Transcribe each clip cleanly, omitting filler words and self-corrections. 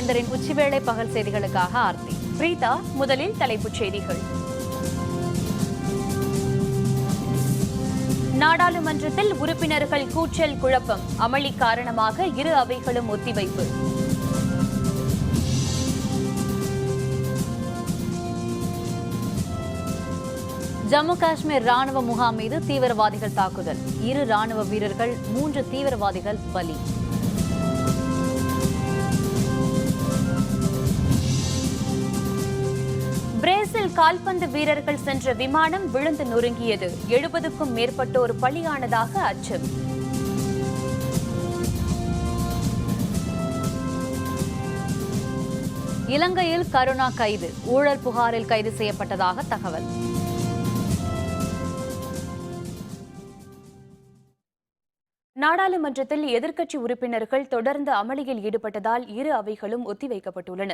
வேந்தரின் உச்சிவேளை பகல் செய்திகளுக்காக ஆர்த்தி. பிரீதா, முதலில் தலைப்புச் செய்திகள். நாடாளுமன்றத்தில் உறுப்பினர்கள் கூச்சல் குழப்பம், அமளி காரணமாக இரு அவைகளும் ஒத்திவைப்பு. ஜம்மு காஷ்மீர் ராணுவ முகாம் மீது தீவிரவாதிகள் தாக்குதல், 2 ராணுவ வீரர்கள் 3 தீவிரவாதிகள் பலி. பிரேசில் கால்பந்து வீரர்கள் சென்ற விமானம் விழுந்து நொறுங்கியது, 70க்கும் மேற்பட்டோர் பலியானதாக அச்சம். இலங்கையில் கருணா கைது, ஊழல் புகாரில் கைது செய்யப்பட்டதாக தகவல். நாடாளுமன்றத்தில் எதிர்க்கட்சி உறுப்பினர்கள் தொடர்ந்து அமளியில் ஈடுபட்டதால் இரு அவைகளும் ஒத்திவைக்கப்பட்டுள்ளன.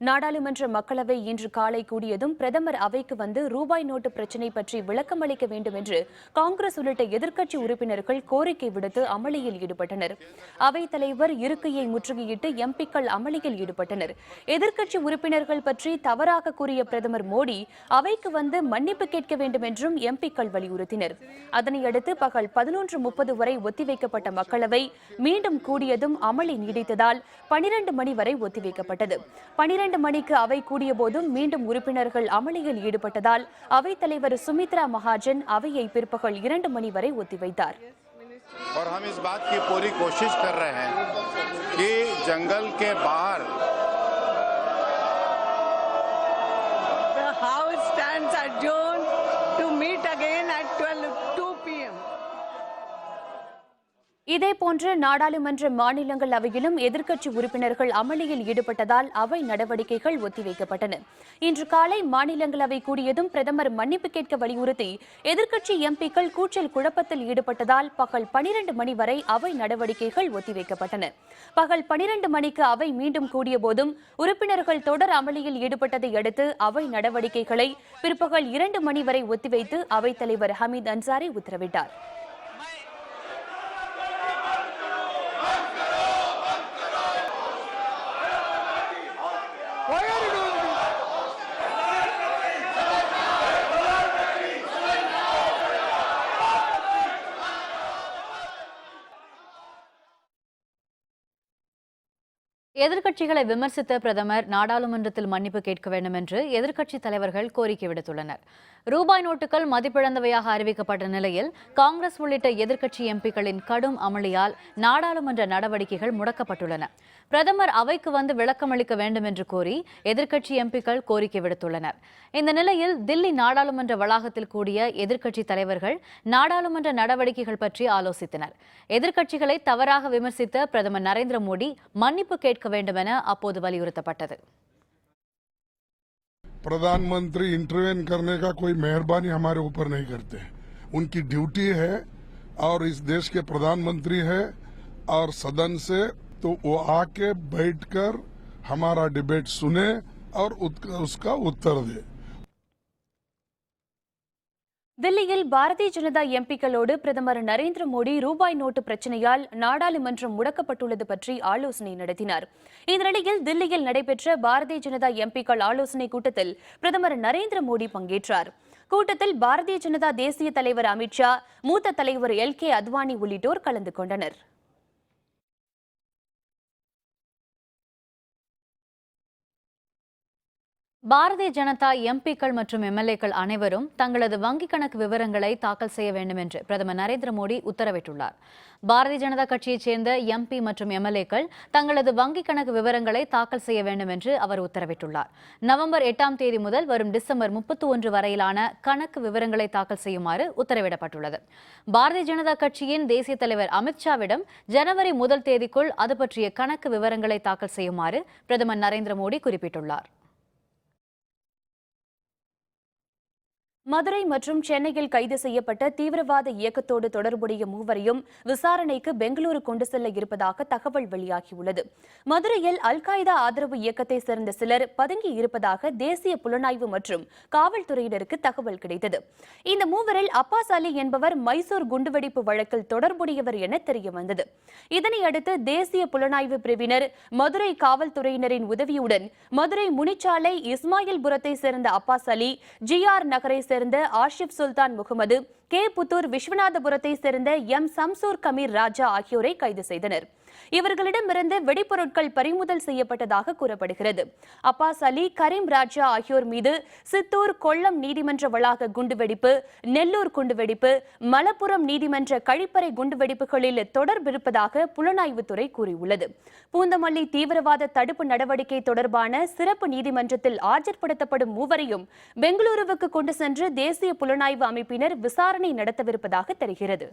நாடாளுமன்ற மக்களவை இன்று காலை கூடியதும் பிரதமர் அவைக்கு வந்து ரூபாய் நோட்டு பிரச்சினை பற்றி விளக்கம் அளிக்க வேண்டும் என்று காங்கிரஸ் உள்ளிட்ட எதிர்க்கட்சி உறுப்பினர்கள் கோரிக்கை விடுத்து அமளியில் ஈடுபட்டனர். அவைத் தலைவர் இருக்கையை முற்றுகையிட்டு எம்பிக்கள் அமளியில் ஈடுபட்டனர். எதிர்க்கட்சி உறுப்பினர்கள் பற்றி தவறாக கூறிய பிரதமர் மோடி அவைக்கு வந்து மன்னிப்பு கேட்க வேண்டும் என்றும் எம்பிக்கள் வலியுறுத்தினர். அதனையடுத்து பகல் 11:30 வரை ஒத்திவைக்கப்பட்ட மக்களவை மீண்டும் கூடியதும் அமளி நீடித்ததால் 12 மணி வரை ஒத்திவைக்கப்பட்டது. 12 மணிக்கு அவை கூடிய போதும் மீண்டும் உறுப்பினர்கள் அமளியில் ஈடுபட்டதால் அவைத் தலைவர் சுமித்ரா மகாஜன் அவையை பிற்பகல் 2 மணி வரை ஒத்திவைத்தார். और हम इस बात की पूरी कोशिश कर रहे हैं कि जंगल के बाहर the house stands adjourned to meet again at 2 p.m. இதேபோன்று நாடாளுமன்ற மாநிலங்களவையிலும் எதிர்க்கட்சி உறுப்பினர்கள் அமளியில் ஈடுபட்டதால் அவை நடவடிக்கைகள் ஒத்திவைக்கப்பட்டன. இன்று காலை மாநிலங்களவை கூடியதும் பிரதமர் மன்னிப்பு கேட்க வலியுறுத்தி எதிர்க்கட்சி எம்பிக்கள் கூச்சல் குழப்பத்தில் ஈடுபட்டதால் பகல் 12 மணி வரை அவை நடவடிக்கைகள் ஒத்திவைக்கப்பட்டன. பகல் 12 மணிக்கு அவை மீண்டும் கூடிய போதும் உறுப்பினர்கள் தொடர் அமளியில் ஈடுபட்டதை அடுத்து அவை நடவடிக்கைகளை பிற்பகல் 2 மணி வரை ஒத்திவைத்து அவைத் தலைவர் ஹமீத் அன்சாரி உத்தரவிட்டார். எதிர்க்கட்சிகளை விமர்சித்த பிரதமர் நாடாளுமன்றத்தில் மன்னிப்பு கேட்க வேண்டும் என்று எதிர்க்கட்சித் தலைவர்கள் கோரிக்கை விடுத்துள்ளனர். ரூபாய் நோட்டுகள் மதிப்பிழந்தவையாக அறிவிக்கப்பட்ட நிலையில் காங்கிரஸ் உள்ளிட்ட எதிர்க்கட்சி எம்பிக்களின் கடும் அமளியால் நாடாளுமன்ற நடவடிக்கைகள் முடக்கப்பட்டுள்ளன. பிரதமர் அவைக்கு வந்து விளக்கமளிக்க வேண்டும் என்று கோரி எதிர்க்கட்சி எம்பிக்கள் கோரிக்கை விடுத்துள்ளனர். இந்த நிலையில் தில்லி நாடாளுமன்ற வளாகத்தில் கூடிய எதிர்க்கட்சி தலைவர்கள் நாடாளுமன்ற நடவடிக்கைகள் பற்றி ஆலோசித்தனர். எதிர்க்கட்சிகளை தவறாக விமர்சித்த பிரதமர் நரேந்திர மோடி மன்னிப்பு கேட்க வேண்டும் என அப்போது வலியுறுத்தப்பட்டது. प्रधानमंत्री इंटरवेन करने का कोई मेहरबानी हमारे ऊपर नहीं करते. उनकी ड्यूटी है और इस देश के प्रधानमंत्री है और सदन से तो वो आके बैठकर हमारा डिबेट सुने और उसका उत्तर दे. தில்லியில் பாரதிய ஜனதா எம்பிக்களோடு பிரதமர் நரேந்திர மோடி ரூபாய் நோட்டு பிரச்சினையால் நாடாளுமன்றம் முடக்கப்பட்டுள்ளது பற்றி ஆலோசனை நடத்தினார். இந்த நிலையில் தில்லியில் நடைபெற்ற பாரதிய ஜனதா எம்பிக்கள் ஆலோசனை கூட்டத்தில் பிரதமர் நரேந்திர மோடி பங்கேற்றார். கூட்டத்தில் பாரதிய ஜனதா தேசிய தலைவர் அமித்ஷா, மூத்த தலைவர் LK அத்வானி உள்ளிட்டோர் கலந்து கொண்டனர். பாரதிய ஜனதா எம்பிக்கள் மற்றும் MLAக்கள் அனைவரும் தங்களது வங்கிக் கணக்கு விவரங்களை தாக்கல் செய்ய வேண்டும் என்று பிரதமர் நரேந்திர மோடி உத்தரவிட்டுள்ளார். பாரதிய ஜனதா கட்சியைச் சேர்ந்த MP மற்றும் MLAக்கள் தங்களது வங்கிக் கணக்கு விவரங்களை தாக்கல் செய்ய வேண்டும் என்று அவர் உத்தரவிட்டுள்ளார். நவம்பர் 8ஆம் தேதி முதல் வரும் டிசம்பர் 31 வரையிலான கணக்கு விவரங்களை தாக்கல் செய்யுமாறு உத்தரவிடப்பட்டுள்ளது. பாரதிய ஜனதா கட்சியின் தேசிய தலைவர் அமித்ஷாவிடம் ஜனவரி 1 தேதிக்குள் அது பற்றிய கணக்கு விவரங்களை தாக்கல் செய்யுமாறு பிரதமர் நரேந்திர மோடி குறிப்பிட்டுள்ளார். மதுரை மற்றும் சென்னையில் கைது செய்யப்பட்ட தீவிரவாத இயக்கத்தோடு தொடர்புடைய மூவரையும் விசாரணைக்கு பெங்களூரு கொண்டு செல்ல இருப்பதாக தகவல் வெளியாகியுள்ளது. மதுரையில் அல் காய்தா ஆதரவு இயக்கத்தை சேர்ந்த சிலர் பதுங்கி இருப்பதாக தேசிய புலனாய்வு மற்றும் காவல்துறையினருக்கு தகவல் கிடைத்தது. இந்த மூவரில் அப்பாஸ் அலி என்பவர் மைசூர் குண்டுவெடிப்பு வழக்கில் தொடர்புடையவர் என தெரியவந்தது. இதனையடுத்து தேசிய புலனாய்வு பிரிவினர் மதுரை காவல்துறையினரின் உதவியுடன் மதுரை முனிச்சாலை இஸ்மாயில்புரத்தை சேர்ந்த அப்பாஸ் அலி, GR நகரை சேர்ந்த ஆஷிப் சுல்தான் முகமது, கே புத்தூர் விஸ்வநாதபுரத்தை சேர்ந்த எம் சம்சூர் கமீர் ராஜா ஆகியோரை கைது செய்தனர். இவர்களிடமிருந்து வெடிப்பொருட்கள் பறிமுதல் செய்யப்பட்டதாக கூறப்படுகிறது. அப்பாஸ் அலி, கரீம் ராஜா ஆகியோர் மீது சித்தூர், கொல்லம் நீதிமன்ற வளாக குண்டுவெடிப்பு, நெல்லூர் குண்டுவெடிப்பு, மலப்புரம் நீதிமன்ற கழிப்பறை குண்டுவெடிப்புகளில் தொடர்பிருப்பதாக புலனாய்வுத்துறை கூறியுள்ளது. பூந்தமல்லி தீவிரவாத தடுப்பு நடவடிக்கை தொடர்பான சிறப்பு நீதிமன்றத்தில் ஆஜர்படுத்தப்படும் மூவரையும் பெங்களூருவுக்கு கொண்டு சென்று தேசிய புலனாய்வு அமைப்பினர் விசாரணை நடத்தவிருப்பதாக தெரிகிறது.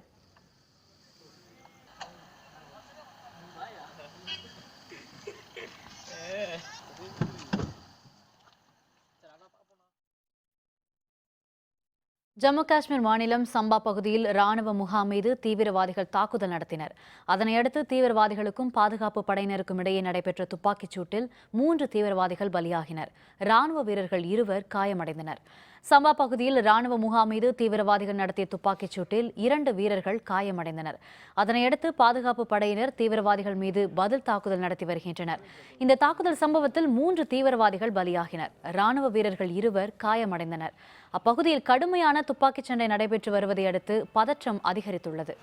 ஜம்மு காஷ்மீர் மாநிலம் சம்பா பகுதியில் ராணுவ முகாம் மீது தீவிரவாதிகள் தாக்குதல் நடத்தினர். அதனையடுத்து தீவிரவாதிகளுக்கும் பாதுகாப்பு படையினருக்கும் இடையே நடைபெற்ற துப்பாக்கிச் சூட்டில் 3 தீவிரவாதிகள் பலியாகினர். ராணுவ வீரர்கள் 2 காயமடைந்தனர். சம்பா பகுதியில் ராணுவ முகாம் மீது தீவிரவாதிகள் நடத்திய துப்பாக்கிச் சூட்டில் 2 வீரர்கள் காயமடைந்தனர். அதனையடுத்து பாதுகாப்பு படையினர் தீவிரவாதிகள் மீது பதில் தாக்குதல் நடத்தி வருகின்றனர். இந்த தாக்குதல் சம்பவத்தில் 3 தீவிரவாதிகள் பலியாகினர். ராணுவ வீரர்கள் 2 காயமடைந்தனர். அப்பகுதியில் கடுமையான துப்பாக்கிச் சண்டை நடைபெற்று வருவதை அடுத்து பதற்றம் அதிகரித்துள்ளது.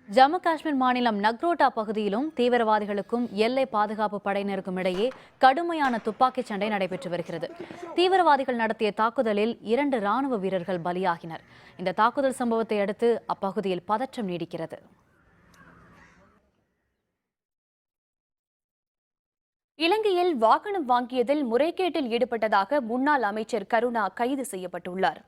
ஜம்மு காஷ்மீர் மாநிலம் நக்ரோட்டா பகுதியிலும் தீவிரவாதிகளுக்கும் எல்லை பாதுகாப்பு படையினருக்கும் இடையே கடுமையான துப்பாக்கிச் சண்டை நடைபெற்று வருகிறது. தீவிரவாதிகள் நடத்திய தாக்குதலில் 2 ராணுவ வீரர்கள் பலியாகினர். இந்த தாக்குதல் சம்பவத்தை அடுத்து அப்பகுதியில் பதற்றம் நீடிக்கிறது. இலங்கையில் வாகனம் வாங்கியதில் முறைகேட்டில் ஈடுபட்டதாக முன்னாள் அமைச்சர் கருணா கைது செய்யப்பட்டுள்ளார்.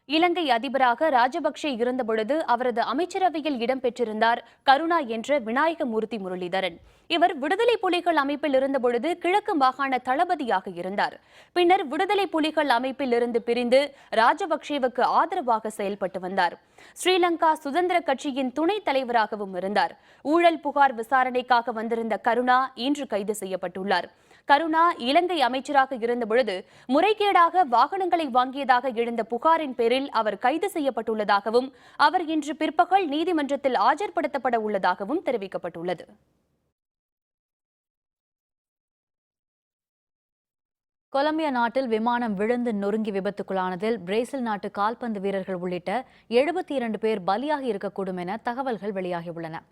இலங்கை அதிபராக ராஜபக்சே இருந்தபொழுது அவரது அமைச்சரவையில் இடம்பெற்றிருந்தார் கருணா என்ற விநாயகமூர்த்தி முரளிதரன். இவர் விடுதலை புலிகள் அமைப்பில் இருந்தபொழுது கிழக்கு மாகாண தளபதியாக இருந்தார். பின்னர் விடுதலை புலிகள் அமைப்பில் இருந்து பிரிந்து ராஜபக்சேவுக்கு ஆதரவாக செயல்பட்டு வந்தார். ஸ்ரீலங்கா சுதந்திர கட்சியின் துணைத் தலைவராகவும் இருந்தார். ஊழல் புகார் விசாரணைக்காக வந்திருந்த கருணா இன்று கைது செய்யப்பட்டுள்ளார். கருணா இலங்கை அமைச்சராக இருந்தபொழுது முறைகேடாக வாகனங்களை வாங்கியதாக எழுந்த புகாரின் பேரில் அவர் கைது செய்யப்பட்டுள்ளதாகவும் அவர் இன்று பிற்பகல் நீதிமன்றத்தில் ஆஜர்படுத்தப்பட உள்ளதாகவும் தெரிவிக்கப்பட்டுள்ளது. கொலம்பியா நாட்டில் விமானம் விழுந்து நொறுங்கி விபத்துக்குள்ளானதில் பிரேசில் நாட்டு கால்பந்து வீரர்கள் உள்ளிட்ட 72 பேர் பலியாகி இருக்கக்கூடும் என தகவல்கள் வெளியாகியுள்ளன.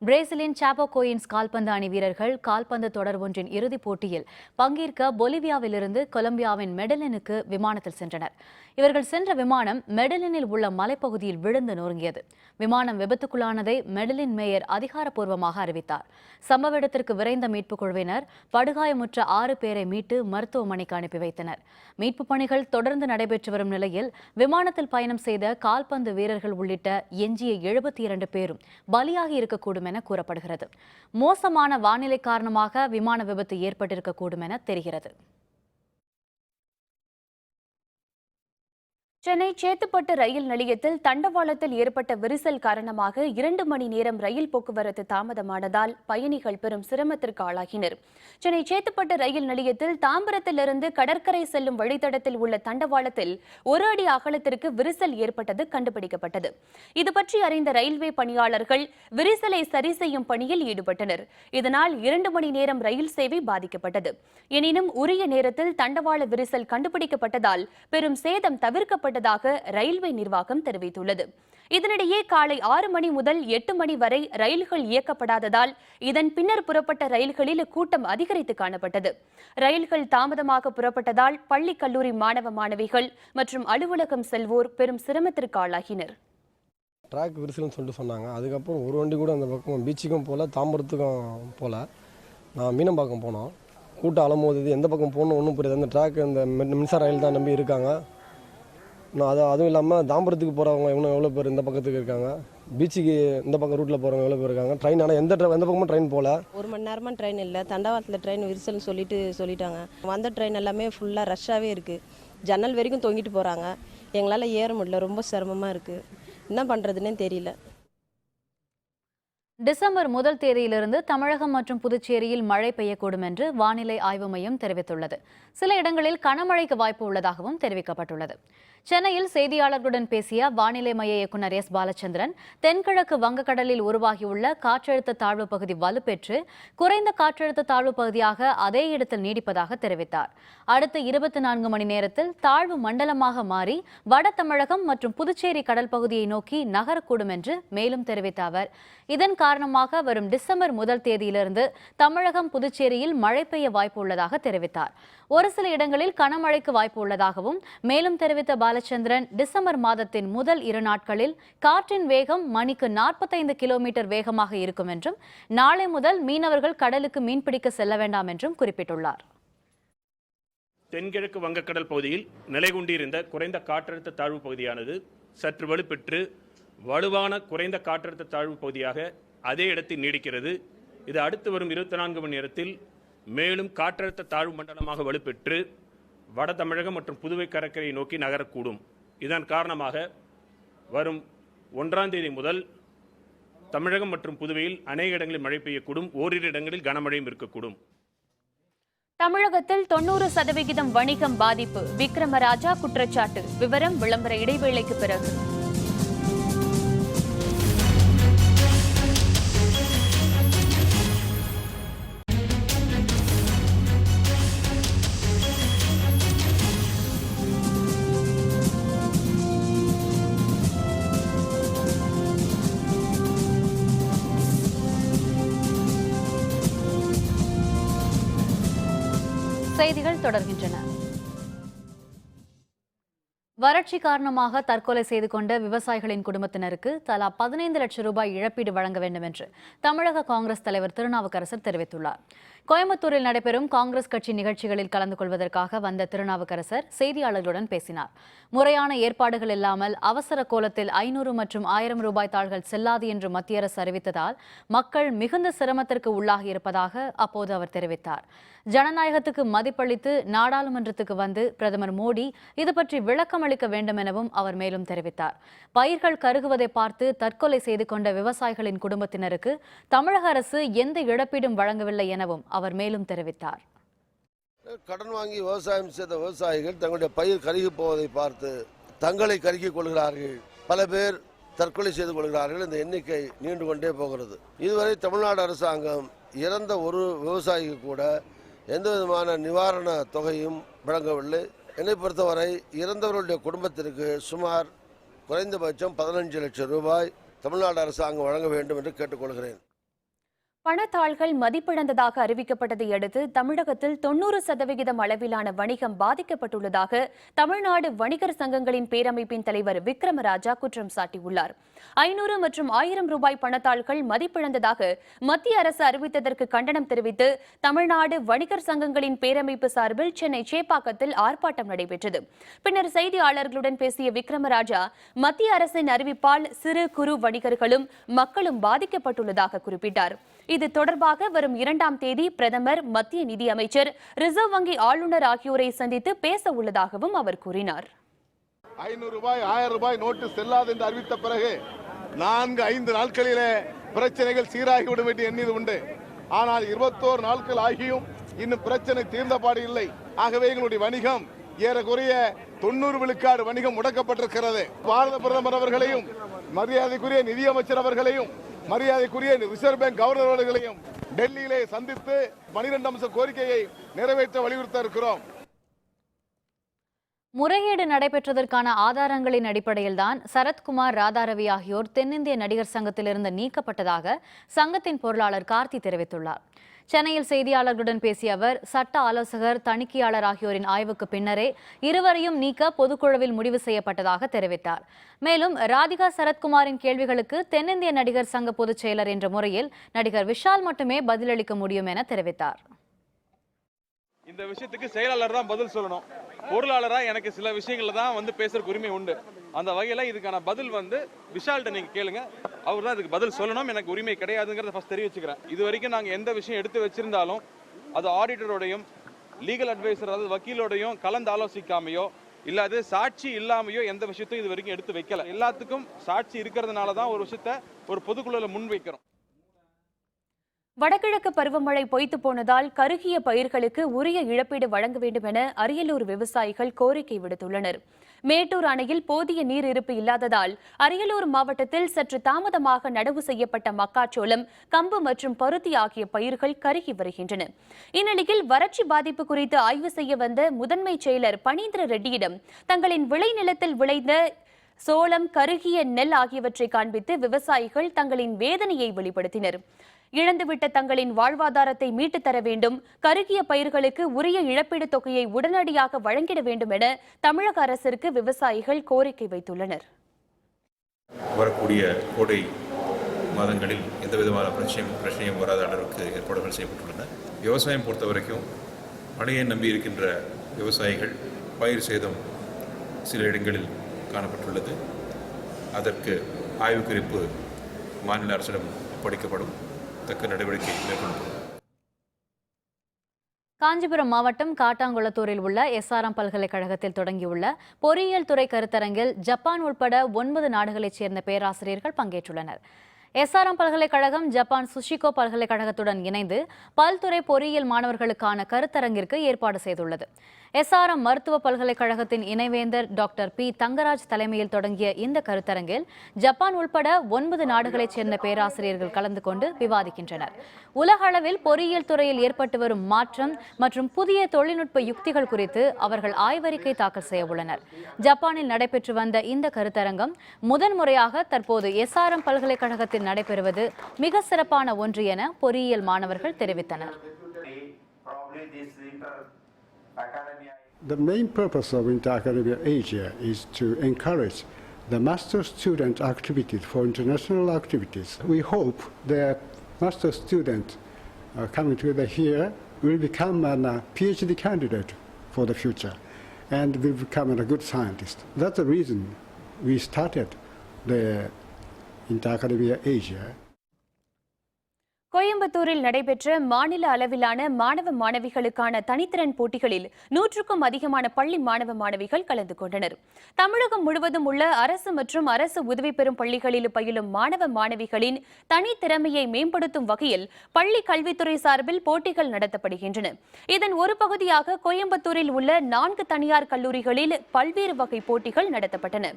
பிரேசிலின் சாப்போகோயின்ஸ் கால்பந்து அணி வீரர்கள் கால்பந்து தொடர் ஒன்றின் இறுதிப் போட்டியில் பங்கேற்க பொலிவியாவிலிருந்து கொலம்பியாவின் மெடலினுக்கு விமானத்தில் சென்றனர். இவர்கள் சென்ற விமானம் மெடலினில் உள்ள மலைப்பகுதியில் விழுந்து நொறுங்கியது. விமானம் விபத்துக்குள்ளானதை மெடலின் மேயர் அதிகாரப்பூர்வமாக அறிவித்தார். சம்பவ இடத்திற்கு விரைந்த மீட்புக் குழுவினர் படுகாயமுற்ற 6 பேரை மீட்டு மருத்துவமனைக்கு அனுப்பி வைத்தனர். மீட்புப் பணிகள் தொடர்ந்து நடைபெற்று வரும் நிலையில் விமானத்தில் பயணம் செய்த கால்பந்து வீரர்கள் உள்ளிட்ட எஞ்சிய 72 பேரும் பலியாகி இருக்கக்கூடும் என கூறப்படுகிறது. மோசமான வானிலை காரணமாக விமான விபத்து ஏற்பட்டிருக்கக்கூடும் என தெரிகிறது. சென்னை சேத்துப்பட்டு ரயில் நிலையத்தில் தண்டவாளத்தில் ஏற்பட்ட விரிசல் காரணமாக 2 மணி நேரம் ரயில் போக்குவரத்து தாமதமானதால் பயணிகள் பெரும் சிரமத்திற்கு ஆளாகினர். சென்னை சேத்துப்பட்டு ரயில் நிலையத்தில் தாம்பரத்திலிருந்து கடற்கரை செல்லும் வழித்தடத்தில் உள்ள தண்டவாளத்தில் 1 அடி அகலத்திற்கு விரிசல் ஏற்பட்டது கண்டுபிடிக்கப்பட்டது. இதுபற்றி அறிந்த ரயில்வே பணியாளர்கள் விரிசலை சரி செய்யும் பணியில் ஈடுபட்டனர். இதனால் 2 மணி நேரம் ரயில் சேவை பாதிக்கப்பட்டது. எனினும் உரிய நேரத்தில் தண்டவாள விரிசல் கண்டுபிடிக்கப்பட்டதால் பெரும் சேதம் தவிர்க்கப்பட்டதாக ரயில்வே நிர்வாகம் தெரிவித்துள்ளது. இதனிடையே காலை 6 மணி முதல் 8 மணி வரை ரயில்கள் இயக்கப்படாததால் இதன் பின்னர் புறப்பட்ட ரயில்களில் கூட்டம் அதிகரித்து காணப்பட்டது. ரயில்கள் தாமதமாக புறப்பட்டதால் பள்ளி கல்லூரி மாணவ மாணவிகள் மற்றும் அலுவலகம் செல்வோர் பெரும் சிரமத்திற்கு ஆளாகினர். ட்ராக் விரிசல்னு சொல்லிட்டு சொன்னாங்க. அதுக்கப்புறம் ஒரு வண்டி கூட அந்த பக்கம் பீச்சுக்கும் போகல, தாம்பரத்துக்கும் போகல. நான் மீனம்பாக்கம் போனோம். கூட்டம் அலமோது எந்த பக்கம் போகணும் ஒன்றும் புரியாது. அந்த ட்ராக் அந்த மின்சார ரயில் தான் நம்பி இருக்காங்க. அதுவும் இல்லாமல் தாம்பரத்துக்கு போகிறவங்க எவ்வளோ பேர் இந்த பக்கத்துக்கு இருக்காங்க. பீச்சுக்கு இந்த பக்கம் ரூட்டில் போகிறவங்க எவ்வளோ பேர் இருக்காங்க. ட்ரெயின் ஆனால் எந்த பக்கமும் ட்ரெயின் போகல. 1 மணி நேரமாக ட்ரெயின் இல்லை. தண்டவாளத்தில் ட்ரெயின் விரிசல்னு சொல்லிட்டாங்க. வந்த ட்ரெயின் எல்லாமே ஃபுல்லாக ரஷ்ஷாகவே இருக்குது. ஜன்னல் வரைக்கும் தொங்கிட்டு போகிறாங்க. எங்களால் ஏற முடியல, ரொம்ப சிரமமாக இருக்குது. என்ன பண்ணுறதுன்னே தெரியல. டிசம்பர் 1 தேதியிலிருந்து தமிழகம் மற்றும் புதுச்சேரியில் மழை பெய்யக்கூடும் என்று வானிலை ஆய்வு மையம் தெரிவித்துள்ளது. சில இடங்களில் கனமழைக்கு வாய்ப்பு உள்ளதாகவும் தெரிவிக்கப்பட்டுள்ளது. சென்னையில் செய்தியாளர்களுடன் பேசிய வானிலை மைய இயக்குநர் எஸ். பாலச்சந்திரன், தென்கிழக்கு வங்கக்கடலில் உருவாகியுள்ள காற்றழுத்த தாழ்வு பகுதி வலுப்பெற்று குறைந்த காற்றழுத்த தாழ்வு பகுதியாக அதே இடத்தில் நீடிப்பதாக தெரிவித்தார். அடுத்த 24 மணி நேரத்தில் தாழ்வு மண்டலமாக மாறி வட தமிழகம் மற்றும் புதுச்சேரி கடல் பகுதியை நோக்கி நகரக்கூடும் என்று மேலும் தெரிவித்த அவர், இதன் காரணமாக வரும் டிசம்பர் 1 தேதியிலிருந்து தமிழகம் புதுச்சேரியில் மழை பெய்ய வாய்ப்பு உள்ளதாக தெரிவித்தார். ஒரு சில இடங்களில் கனமழைக்கு வாய்ப்பு உள்ளதாகவும் மேலும் தெரிவித்த பாலச்சந்திரன், டிசம்பர் மாதத்தின் முதல் 2 நாட்களில் காற்றின் வேகம் மணிக்கு 45 கிலோமீட்டர் வேகமாக இருக்கும் என்றும் நாளை முதல் மீனவர்கள் கடலுக்கு மீன்பிடிக்க செல்ல வேண்டாம் என்றும் குறிப்பிட்டுள்ளார். தென்கிழக்கு வங்கக்கடல் பகுதியில் நிலை கொண்டிருந்த குறைந்த காற்றழுத்த தாழ்வு பகுதியானது சற்று வலுப்பெற்று வலுவான குறைந்த காற்றழுத்த தாழ்வு பகுதியாக அதே இடத்தில் நீடிக்கிறது. இது அடுத்து வரும் 24 மணி நேரத்தில் மேலும் காற்றழுத்த தாழ்வு மண்டலமாக வலுப்பெற்று வட தமிழகம் மற்றும் புதுவை கடற்கரையை நோக்கி நகரக்கூடும். இதன் காரணமாக வரும் 1ஆம் தேதி முதல் தமிழகம் மற்றும் புதுவையில் அநேக இடங்களில் மழை பெய்யக்கூடும். ஓரிரு இடங்களில் கனமழையும் இருக்கக்கூடும். தமிழகத்தில் 90% வணிகம் பாதிப்பு, விக்ரமராஜா குற்றச்சாட்டு. விவரம் விளம்பர இடைவேளைக்கு பிறகு. செய்திகள் தொடர்கின்றன. வறட்சி காரணமாக தற்கொலை செய்து கொண்ட விவசாயிகளின் குடும்பத்தினருக்கு தலா 15 லட்சம் ரூபாய் இழப்பீடு வழங்க வேண்டும் என்று தமிழக காங்கிரஸ் தலைவர் திருநாவுக்கரசர் தெரிவித்துள்ளார். கோயம்புத்தூரில் நடைபெறும் காங்கிரஸ் கட்சி நிகழ்ச்சிகளில் கலந்து கொள்வதற்காக வந்த திருநாவுக்கரசர் செய்தியாளர்களுடன் பேசினார். முறையான ஏற்பாடுகள் இல்லாமல் அவசர கோலத்தில் 500 மற்றும் 1000 ரூபாய் தாள்கள் செல்லாது என்று மத்திய அரசு அறிவித்ததால் மக்கள் மிகுந்த சிரமத்திற்கு உள்ளாகி இருப்பதாக அப்போது அவர் தெரிவித்தார். ஜனநாயகத்துக்கு மதிப்பளித்து நாடாளுமன்றத்துக்கு வந்து பிரதமர் மோடி இது பற்றி விளக்கம் அளிக்க வேண்டும் எனவும் அவர் மேலும் தெரிவித்தார். பயிர்கள் கருகுவதை பார்த்து தற்கொலை செய்து கொண்ட விவசாயிகளின் குடும்பத்தினருக்கு தமிழக அரசு எந்த இழப்பீடும் வழங்கவில்லை எனவும் அவர் மேலும் தெரிவித்தார். கடன் வாங்கி விவசாயம் செய்த விவசாயிகள் தங்களுடைய பயிர் கருகி போவதை பார்த்து தங்களை கருகிக் கொள்கிறார்கள். பல பேர் தற்கொலை செய்து கொள்கிறார்கள். இந்த எண்ணிக்கை நீண்டு கொண்டே போகிறது. இதுவரை தமிழ்நாடு அரசாங்கம் இறந்த ஒரு விவசாயிக்கு கூட எந்த விதமான நிவாரண தொகையும் வழங்கவில்லை. என்னை பொறுத்தவரை இறந்தவர்களுடைய குடும்பத்திற்கு சுமார் குறைந்தபட்சம் 15 லட்சம் ரூபாய் தமிழ்நாடு அரசாங்கம் வழங்க வேண்டும் என்று கேட்டுக்கொள்கிறேன். பணத்தாள்கள் மதிப்பிழந்ததாக அறிவிக்கப்பட்டதை அடுத்து தமிழகத்தில் 90% அளவிலான வணிகம் பாதிக்கப்பட்டுள்ளதாக தமிழ்நாடு வணிகர் சங்கங்களின் பேரமைப்பின் தலைவர் விக்ரமராஜா குற்றம் சாட்டியுள்ளார். 500 மற்றும் 1000 ரூபாய் பணத்தாள்கள் மதிப்பிழந்ததாக மத்திய அரசு அறிவித்ததற்கு கண்டனம் தெரிவித்து தமிழ்நாடு வணிகர் சங்கங்களின் பேரமைப்பு சார்பில் சென்னை சேப்பாக்கத்தில் ஆர்ப்பாட்டம் நடைபெற்றது. பின்னர் செய்தியாளர்களுடன் பேசிய விக்ரமராஜா, மத்திய அரசின் அறிவிப்பால் சிறு குறு வணிகர்களும் மக்களும் பாதிக்கப்பட்டுள்ளதாக குறிப்பிட்டார். இது தொடர்பாக வரும் 2ஆம் தேதி பிரதமர், மத்திய நிதியமைச்சர், ரிசர்வ் வங்கி ஆளுநர் ஆகியோரை சந்தித்து பேச உள்ளதாகவும் அவர் கூறினார். 500 ரூபாய் 1000 ரூபாய் நோட்டு செல்லாது என்று அறிவித்த பிறகு 4-5 நாட்களிலே பிரச்சனைகள் சீராகிவிடும் என்று எண்ணியது உண்டு. ஆனால் 21 நாட்கள் ஆகியும் இன்னும் பிரச்சனை தீர்ந்தபாடு இல்லை. ஆகவே எங்களுடைய வணிகம் ஏறக்குறைய 90 விழுக்காடு வணிகம் முடக்கப்பட்டிருக்கிறது. பாரத பிரதமர் அவர்களையும் மரியாதைக்குரிய நிதியமைச்சர் அவர்களையும் மரியாதைக்குரிய ரிசர்வ் பேங்க் கவர்னர் அவர்களையும் டெல்லியிலே சந்தித்து 12 அம்ச கோரிக்கையை நிறைவேற்ற வலியுறுத்த இருக்கிறோம். முறைகேடு நடைபெற்றதற்கான ஆதாரங்களின் அடிப்படையில்தான் சரத்குமார், ராதாரவி ஆகியோர் தென்னிந்திய நடிகர் சங்கத்திலிருந்து நீக்கப்பட்டதாக சங்கத்தின் பொருளாளர் கார்த்தி தெரிவித்துள்ளார். சென்னையில் செய்தியாளர்களுடன் பேசிய அவர், சட்ட ஆலோசகர், தணிக்கையாளர் ஆகியோரின் ஆய்வுக்கு பின்னரே இருவரையும் நீக்க பொதுக்குழுவில் முடிவு செய்யப்பட்டதாக தெரிவித்தார். மேலும் ராதிகா சரத்குமாரின் கேள்விகளுக்கு தென்னிந்திய நடிகர் சங்க பொதுச் செயலர் என்ற முறையில் நடிகர் விஷால் மட்டுமே பதிலளிக்க முடியும் என தெரிவித்தார். இந்த விஷயத்துக்கு செயலாளர் தான் பதில் சொல்லணும். பொருளாளரா எனக்கு சில விஷயங்கள்ல தான் பேசுறதுக்கு உரிமை உண்டு. அந்த வகையில் இதுக்கான பதில் வந்து விஷால்கிட்ட நீங்கள் கேளுங்க, அவர் தான் இதுக்கு பதில் சொல்லணும். எனக்கு உரிமை கிடையாதுங்கிறத ஃபஸ்ட் தெரிவிச்சுக்கிறேன். இது வரைக்கும் நாங்கள் எந்த விஷயம் எடுத்து வச்சிருந்தாலும் அது ஆடிட்டரோடையும் லீகல் அட்வைசர் அதாவது வக்கீலோடையும் கலந்து ஆலோசிக்காமையோ இல்லாது சாட்சி இல்லாமையோ எந்த விஷயத்தையும் இது வரைக்கும் எடுத்து வைக்கல. எல்லாத்துக்கும் சாட்சி இருக்கிறதுனால தான் ஒரு விஷயத்த ஒரு பொதுக்குழுவில் முன் வைக்கிறோம். வடகிழக்கு பருவமழை பொய்த்து போனதால் கருகிய பயிர்களுக்கு உரிய இழப்பீடு வழங்க வேண்டும் என அரியலூர் விவசாயிகள் கோரிக்கை விடுத்துள்ளனர். மேட்டூர் அணையில் போதிய நீர் இருப்பு இல்லாததால் அரியலூர் மாவட்டத்தில் சற்று தாமதமாக நடவு செய்யப்பட்ட மக்காச்சோளம், கம்பு மற்றும் பருத்தி ஆகிய பயிர்கள் கருகி வருகின்றன. இந்நிலையில் வறட்சி பாதிப்பு குறித்து ஆய்வு செய்ய வந்த முதன்மை செயலர் பனீந்திர ரெட்டியிடம் தங்களின் விளைநிலத்தில் விளைந்த சோளம், கருகிய நெல் ஆகியவற்றை காண்பித்து விவசாயிகள் தங்களின் வேதனையை வெளிப்படுத்தினர். இழந்துவிட்ட தங்களின் வாழ்வாதாரத்தை மீட்டுத் தர வேண்டும், கருகிய பயிர்களுக்கு உரிய இழப்பீடு தொகையை உடனடியாக வழங்கிட வேண்டும் என தமிழக அரசிற்கு விவசாயிகள் கோரிக்கை வைத்துள்ளனர். வரக்கூடிய கோடை மாதங்களில் எந்த விதமான பிரச்சனையும் வராத அளவுக்கு ஏற்பாடுகள் செய்யப்பட்டுள்ளன. விவசாயம் பொறுத்த வரைக்கும் மழையை நம்பி இருக்கின்ற விவசாயிகள் பயிர் சேதம் சில இடங்களில் காணப்பட்டுள்ளது. அதற்கு ஆய்வு குறிப்பு மாநில அரசிடம் ஒப்படைக்கப்படும், தக்க நடவடிக்கை மேற்கொள்ளப்படும். காஞ்சிபுரம் மாவட்டம் காட்டாங்குளத்தூரில் உள்ள SRM பல்கலைக்கழகத்தில் தொடங்கியுள்ள பொறியியல் துறை கருத்தரங்கில் ஜப்பான் உட்பட 9 நாடுகளைச் சேர்ந்த பேராசிரியர்கள் பங்கேற்றுள்ளனர். SRM பல்கலைக்கழகம் ஜப்பான் சுஷிகோ பல்கலைக்கழகத்துடன் இணைந்து பல்துறை பொறியியல் மாணவர்களுக்கான கருத்தரங்கிற்கு ஏற்பாடு செய்துள்ளது. SRM மருத்துவ பல்கலைக்கழகத்தின் இணைவேந்தர் டாக்டர் P. தங்கராஜ் தலைமையில் தொடங்கிய இந்த கருத்தரங்கில் ஜப்பான் உட்பட 9 நாடுகளைச் சேர்ந்த பேராசிரியர்கள் கலந்து கொண்டு விவாதிக்கின்றனர். உலக அளவில் பொறியியல் துறையில் ஏற்பட்டு வரும் மாற்றம் மற்றும் புதிய தொழில்நுட்ப யுக்திகள் குறித்து அவர்கள் ஆய்வறிக்கை தாக்கல் செய்ய உள்ளனர். ஜப்பானில் நடைபெற்று வந்த இந்த கருத்தரங்கம் முதன்முறையாக தற்போது SRM பல்கலைக்கழகத்தில் நடைபெறுவது மிக சிறப்பான ஒன்று என பொறியியல் மாணவர்கள் தெரிவித்தனர். The main purpose of Inter-Academia Asia is to encourage the master student activities for international activities. We hope that master students coming together here will become a PhD candidate for the future and will become a good scientist. That's the reason we started the Inter-Academia Asia. கோயம்புத்தூரில் நடைபெற்ற மாநில அளவிலான மாணவ மாணவிகளுக்கான தனித்திறன் போட்டிகளில் 100க்கும் அதிகமான பள்ளி மாணவ மாணவிகள் கலந்து கொண்டனர். தமிழகம் முழுவதும் உள்ள அரசு மற்றும் அரசு உதவி பெறும் பள்ளிகளில் பயிலும் மாணவ மாணவிகளின் தனித்திறமையை மேம்படுத்தும் வகையில் பள்ளி கல்வித்துறை சார்பில் போட்டிகள் நடத்தப்படுகின்றன. இதன் ஒரு பகுதியாக கோயம்புத்தூரில் உள்ள 4 தனியார் கல்லூரிகளில் பல்வேறு வகை போட்டிகள் நடத்தப்பட்டன.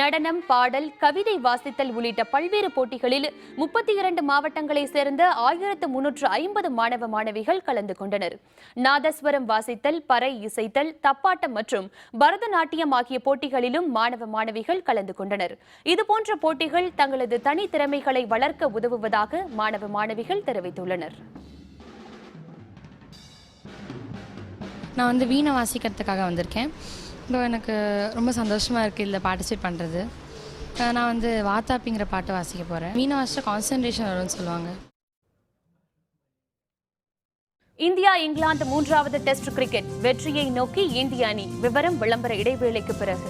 நடனம், பாடல், கவிதை வாசித்தல் உள்ளிட்ட பல்வேறு போட்டிகளில் 32 மாவட்டங்களைச் சேர்ந்த 1350 மாணவ மாணவிகள் கலந்து கொண்டனர். நாதஸ்வரம் வாசித்தல், பறை இசைத்தல், தப்பாட்டம் மற்றும் பரதநாட்டியம் ஆகிய போட்டிகளிலும் மாணவ மாணவிகள் கலந்து கொண்டனர். இதுபோன்ற போட்டிகள் தங்களது தனித்திறமைகளை வளர்க்க உதவுவதாக மாணவ மாணவிகள் தெரிவித்துள்ளனர். நான் வீணை வாசிக்கிறதுக்காக வந்திருக்கேன். எனக்கு ரொம்ப சந்தோஷமாக இருக்குது இதில் பார்ட்டிசிபேட் பண்ணுறது. நான் வாத்தாப்பிங்கிற பாட்டை வாசிக்க போகிறேன். வீணை வாசிச்சா கான்சன்ட்ரேஷன் வரும்னு சொல்லுவாங்க. இந்தியா இங்கிலாந்து 3வது டெஸ்ட் கிரிக்கெட் வெற்றியை நோக்கி இந்திய அணி. விவரம் விளம்பர இடைவேளைக்கு பிறகு.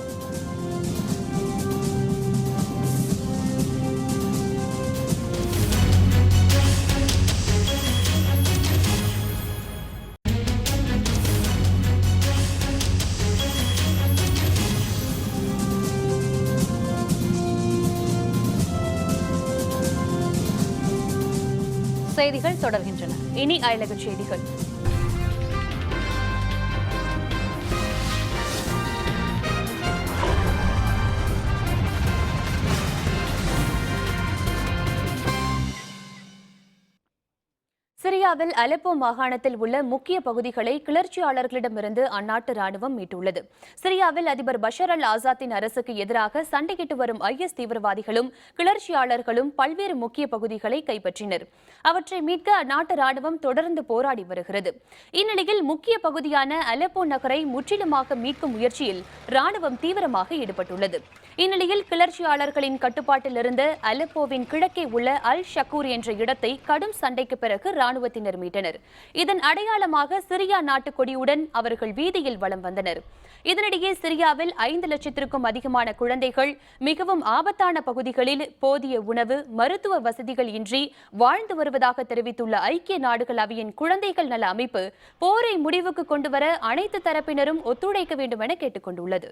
செய்திகள் தொடர்கின்றன. இனி அயலக செய்திகள். சிரியாவில் அலெப்போ மாகாணத்தில் உள்ள முக்கிய பகுதிகளை கிளர்ச்சியாளர்களிடமிருந்து அந்நாட்டு ராணுவம் மீட்டுள்ளது. சிரியாவில் அதிபர் பஷர் அல் ஆசாத்தின் அரசுக்கு எதிராக சண்டையிட்டு வரும் IS தீவிரவாதிகளும் கிளர்ச்சியாளர்களும் பல்வேறு முக்கிய பகுதிகளை கைப்பற்றினர். அவற்றை மீட்க அந்நாட்டு ராணுவம் தொடர்ந்து போராடி வருகிறது. இந்நிலையில் முக்கிய பகுதியான அலெப்போ நகரை முற்றிலுமாக மீட்கும் முயற்சியில் ராணுவம் தீவிரமாக ஈடுபட்டுள்ளது. இந்நிலையில் கிளர்ச்சியாளர்களின் கட்டுப்பாட்டில் இருந்த அலெப்போவின் கிழக்கே உள்ள அல் ஷக்கூர் என்ற இடத்தை கடும் சண்டைக்கு பிறகு ராணுவத்தினர் மீட்டனர். இதன் அடையாளமாக சிரியா நாட்டு கொடியுடன் அவர்கள் வீதியில் வலம் வந்தனர். இதனிடையே சிரியாவில் 5 லட்சத்திற்கும் அதிகமான குழந்தைகள் மிகவும் ஆபத்தான பகுதிகளில் போதிய உணவு, மருத்துவ வசதிகள் இன்றி வாழ்ந்து வருவதாக தெரிவித்துள்ள ஐக்கிய நாடுகள் அவையின் குழந்தைகள் நல அமைப்பு போரை முடிவுக்கு கொண்டுவர அனைத்து தரப்பினரும் ஒத்துழைக்க வேண்டும் என கேட்டுக் கொண்டுள்ளது.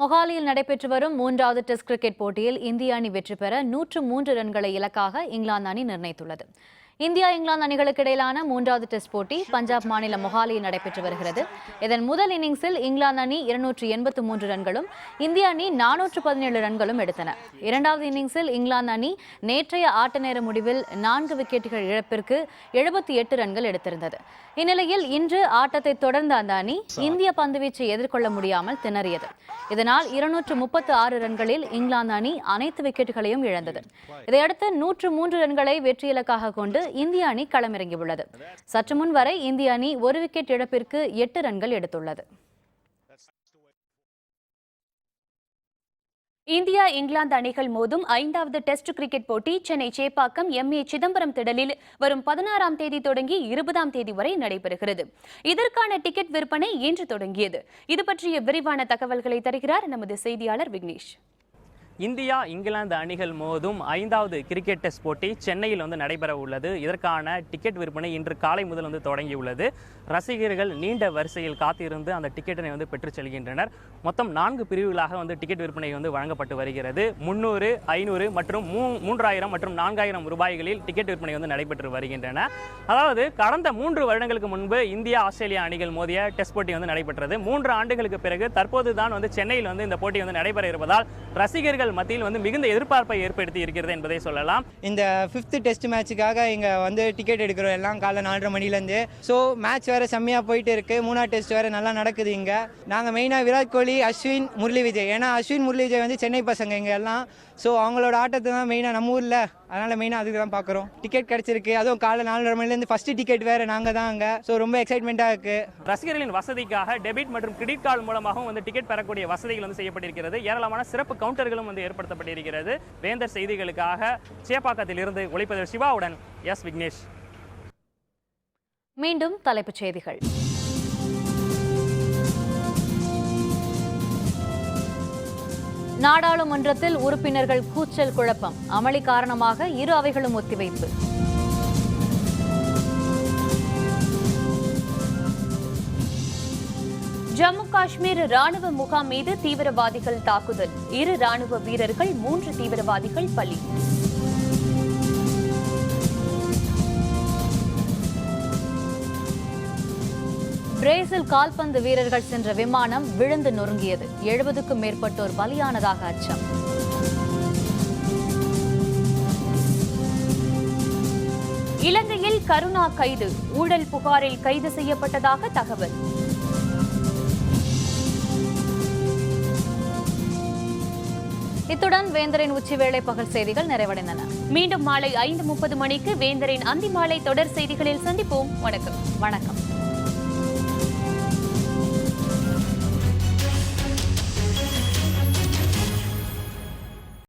மொஹாலியில் நடைபெற்று வரும் 3வது டெஸ்ட் கிரிக்கெட் போட்டியில் இந்திய அணி வெற்றி பெற 103 ரன்களை இலக்காக இங்கிலாந்து அணி நிர்ணயித்துள்ளது. இந்தியா இங்கிலாந்து அணிகளுக்கு இடையிலான 3வது டெஸ்ட் போட்டி பஞ்சாப் மாநிலம் மொஹாலியில் நடைபெற்று வருகிறது. இதன் முதல் இன்னிங்ஸில் இங்கிலாந்து அணி 283 ரன்களும் இந்திய அணி 417 ரன்களும் எடுத்தன. இரண்டாவது இன்னிங்ஸில் இங்கிலாந்து அணி நேற்றைய ஆட்ட நேர முடிவில் 4 விக்கெட்டுகள் இழப்பிற்கு 78 ரன்கள் எடுத்திருந்தது. இந்நிலையில் இன்று ஆட்டத்தை தொடர்ந்த அந்த அணி இந்திய பந்துவீச்சை எதிர்கொள்ள முடியாமல் திணறியது. இதனால் 236 ரன்களில் இங்கிலாந்து அணி அனைத்து விக்கெட்டுகளையும் இழந்தது. இதையடுத்து 103 ரன்களை வெற்றி இலக்காக கொண்டு இந்திய அணி களமிறங்கியுள்ளது. சற்று முன் வரை இந்திய அணி 1 விக்கெட் இழப்பிற்கு 8 ரன்கள் எடுத்துள்ளது. இந்தியா இங்கிலாந்து அணிகள் மோதும் 5வது டெஸ்ட் கிரிக்கெட் போட்டி சென்னை சேப்பாக்கம் MA சிதம்பரம் திடலில் வரும் 16ஆம் தேதி தொடங்கி 20ஆம் தேதி வரை நடைபெறுகிறது. இதற்கான டிக்கெட் விற்பனை இன்று தொடங்கியது. இது பற்றிய விரிவான தகவல்களை தருகிறார் நமது செய்தியாளர் விக்னேஷ். இந்தியா இங்கிலாந்து அணிகள் மோதும் 5வது கிரிக்கெட் டெஸ்ட் போட்டி சென்னையில் நடைபெற உள்ளது. இதற்கான டிக்கெட் விற்பனை இன்று காலை முதல் தொடங்கியுள்ளது. ரசிகர்கள் நீண்ட வரிசையில் காத்திருந்து அந்த டிக்கெட்டினை பெற்றுச் செல்கின்றனர். மொத்தம் 4 பிரிவுகளாக டிக்கெட் விற்பனை வழங்கப்பட்டு வருகிறது. 300, 500 மற்றும் 3000 மற்றும் 4000 ரூபாய்களில் டிக்கெட் விற்பனை நடைபெற்று வருகின்றன. அதாவது கடந்த 3 வருடங்களுக்கு முன்பு இந்தியா ஆஸ்திரேலியா அணிகள் மோதிய டெஸ்ட் போட்டி நடைபெற்றது. 3 ஆண்டுகளுக்கு பிறகு தற்போதுதான் சென்னையில் இந்த போட்டி நடைபெற இருப்பதால் ரசிகர்கள் மத்தியில் மிகுந்த எதிர்பார்ப்பை ஏற்படுத்தி இருக்கிறது என்பதை சொல்லலாம். இந்த 5th டெஸ்ட் மேட்சுக்காக இங்க டிக்கெட் எடுக்கிறோம் எல்லாம் காலை 4:30 மணிலேருந்து. ஸோ மேட்ச் வேற செம்மையா போயிட்டு இருக்கு. 3வது டெஸ்ட் வேற நல்லா நடக்குது இங்க. நாங்க மெயினா விராட் கோலி, அஸ்வின், முரளி விஜய், ஏன்னா அஸ்வின், முரளி விஜய் சென்னை பசங்க இங்க எல்லாம். ஸோ அவங்களோட ஆட்டத்தை தான் மெயினா நம்ம ஊர்ல, அதனால மெயினா அதுக்கு தான் பாக்குறோம். டிக்கெட் கிடைச்சிருக்கு, அதுவும் காலை 4:30 மணிலேருந்து ஃபர்ஸ்ட் டிக்கெட் வேற நாங்க தான் அங்க. ஸோ ரொம்ப எக்ஸைட்மெண்டா இருக்கு. ரசிகர்களின் வசதிக்காக டெபிட் மற்றும் கிரெடிட் கார்டு மூலமாகவும் டிக்கெட் பெறக்கூடிய வசதிகள் செய்யப்பட்டிருக்கிறது. ஏராளமான சிறப்பு கவுண்டர்களும் ஏற்படுத்தப்பட்டிருக்கிறது. வேந்தர் செய்திகளுக்காக சேப்பாக்கத்தில் இருந்து ஒளிப்பதிவு சிவாவுடன் எஸ் விக்னேஷ். மீண்டும் தலைப்புச் செய்திகள். நாடாளுமன்றத்தில் உறுப்பினர்கள் கூச்சல் குழப்பம், அமளி காரணமாக இரு அவைகளும் ஒத்திவைப்பு. ஜம்மு காஷ்மீர் ராணுவ முகாம் மீது தீவிரவாதிகள் தாக்குதல், 2 ராணுவ வீரர்கள் 3 தீவிரவாதிகள் பலி. பிரேசில் கால்பந்து வீரர்கள் சென்ற விமானம் விழுந்து நொறுங்கியது. 70க்கும் மேற்பட்டோர் பலியானதாக அச்சம். இலங்கையில் கருணா கைது, ஊழல் புகாரில் கைது செய்யப்பட்டதாக தகவல். இத்துடன் வேந்தரின் உச்சிவேளை பகல் செய்திகள் நிறைவடைந்தன. மீண்டும் மாலை 5:30 மணிக்கு வேந்தரின் அந்திமாலை தொடர் செய்திகளில் சந்திப்போம். வணக்கம்.